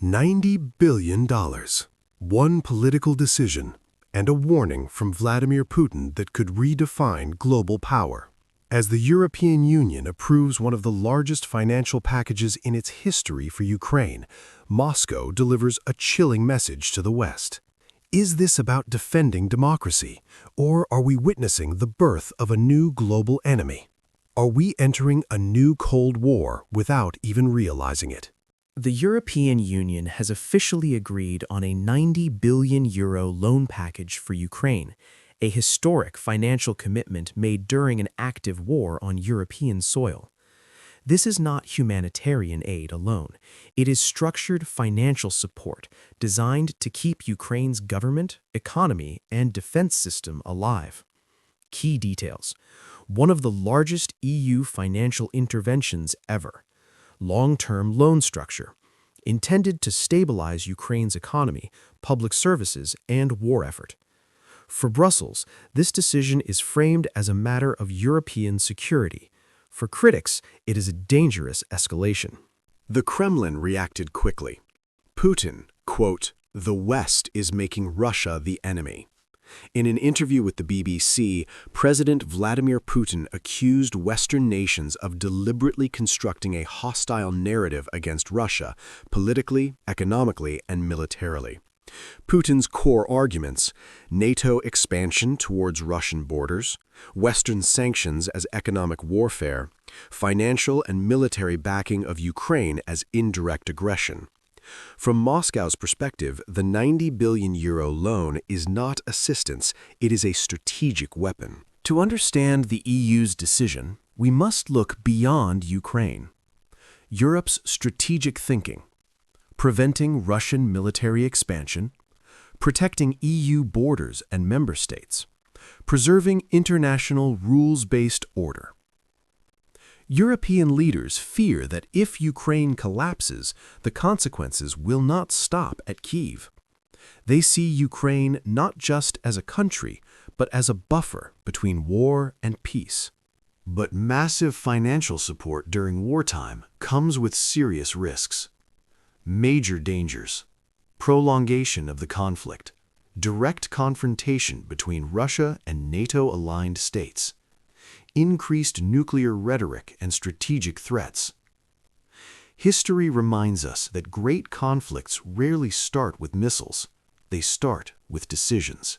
$90 billion. One political decision and a warning from Vladimir Putin that could redefine global power. As the European Union approves one of the largest financial packages in its history for Ukraine, Moscow delivers a chilling message to the West. Is this about defending democracy, or are we witnessing the birth of a new global enemy? Are we entering a new Cold War without even realizing it? The European Union has officially agreed on a €90 billion loan package for Ukraine, a historic financial commitment made during an active war on European soil. This is not humanitarian aid alone. It is structured financial support designed to keep Ukraine's government, economy, and defense system alive. Key details: one of the largest EU financial interventions ever. Long-term loan structure, intended to stabilize Ukraine's economy, public services, and war effort. For Brussels, this decision is framed as a matter of European security. For critics, it is a dangerous escalation. The Kremlin reacted quickly. Putin, quote, "The West is making Russia the enemy." In an interview with the BBC, President Vladimir Putin accused Western nations of deliberately constructing a hostile narrative against Russia, politically, economically, and militarily. Putin's core arguments: NATO expansion towards Russian borders, Western sanctions as economic warfare, financial and military backing of Ukraine as indirect aggression. From Moscow's perspective, the €90 billion loan is not assistance, it is a strategic weapon. To understand the EU's decision, we must look beyond Ukraine. Europe's strategic thinking: preventing Russian military expansion, protecting EU borders and member states, preserving international rules-based order. European leaders fear that if Ukraine collapses, the consequences will not stop at Kyiv. They see Ukraine not just as a country, but as a buffer between war and peace. But massive financial support during wartime comes with serious risks. Major dangers: prolongation of the conflict, direct confrontation between Russia and NATO-aligned states, increased nuclear rhetoric and strategic threats. History reminds us that great conflicts rarely start with missiles, they start with decisions.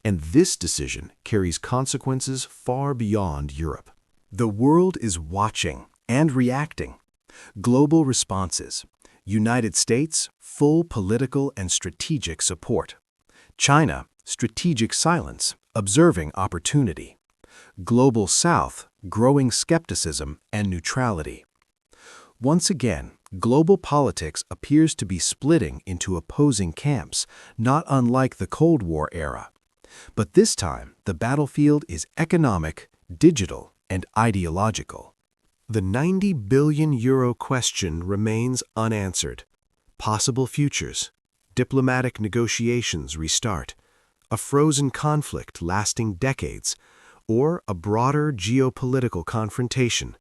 And this decision carries consequences far beyond Europe. The world is watching and reacting. Global responses: United States, full political and strategic support. China, strategic silence, observing opportunity. Global South, growing skepticism and neutrality. Once again, global politics appears to be splitting into opposing camps, not unlike the Cold War era. But this time, the battlefield is economic, digital, and ideological. The €90 billion question remains unanswered. Possible futures: diplomatic negotiations restart, a frozen conflict lasting decades, or a broader geopolitical confrontation.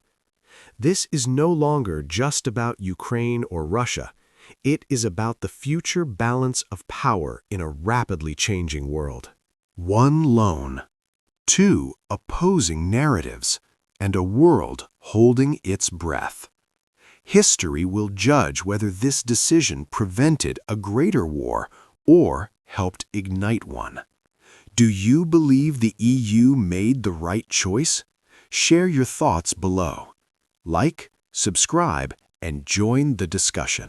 This is no longer just about Ukraine or Russia. It is about the future balance of power in a rapidly changing world. One loan, two opposing narratives, and a world holding its breath. History will judge whether this decision prevented a greater war or helped ignite one. Do you believe the EU made the right choice? Share your thoughts below. Like, subscribe, and join the discussion.